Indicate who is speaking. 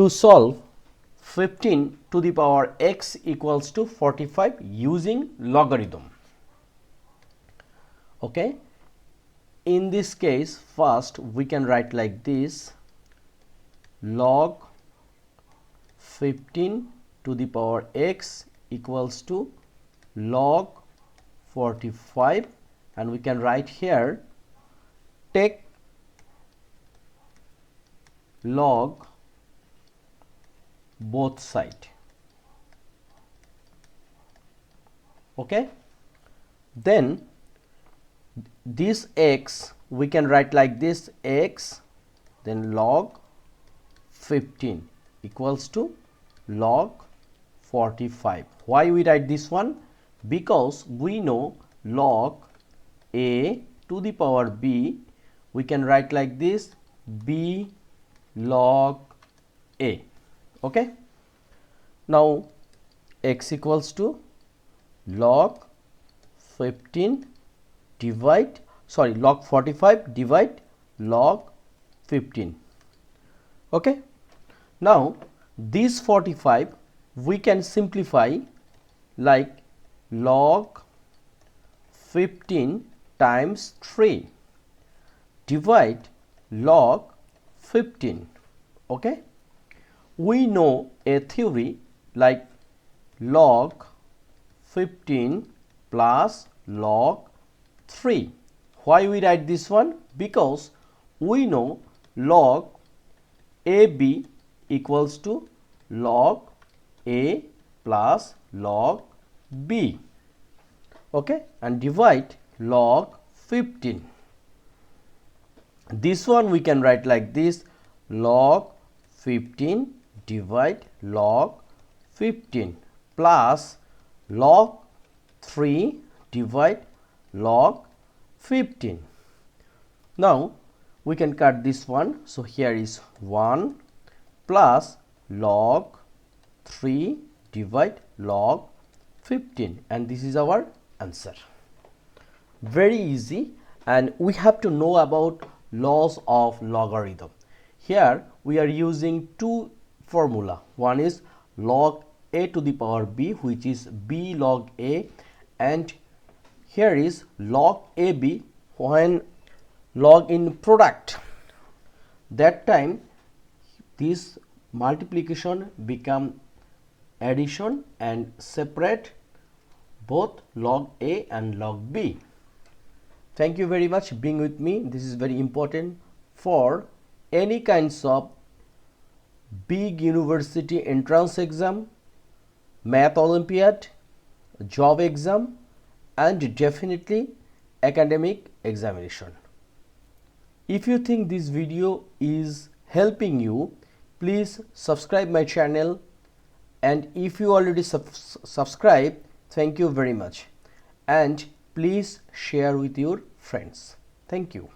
Speaker 1: to solve 15 to the power x equals to 45 using logarithm. Okay, in this case first we can write like this: log 15 to the power x equals to log 45, and we can write here take log both side. Okay, then this x we can write like this: x then log 15 equals to log 45. Why we write this one? Because we know log a to the power b, we can write like this: b log a. Okay, now x equals to log 15 divide log 45 divide log 15. Okay, now this 45 we can simplify like log 15 times 3 divide log 15. Okay, we know a theory like log 15 plus log 3. Why we write this one? Because we know log AB equals to log A plus log B. Okay, and divide log 15. This one we can write like this: log 15 divide log 15 plus log 3 divide log 15. Now we can cut this one, so here is 1 plus log 3 divide log 15, and this is our answer. Very easy, and we have to know about laws of logarithm. Here we are using two formula. One is log a to the power b, which is b log a, and here is log ab. When log in product, that time this multiplication become addition and separate both log a and log b. Thank you very much being with me. This is very important for any kinds of big university entrance exam, math olympiad, job exam, and definitely academic examination. If you think this video is helping you, please subscribe my channel, and if you already subscribe, thank you very much, and please share with your friends. Thank you.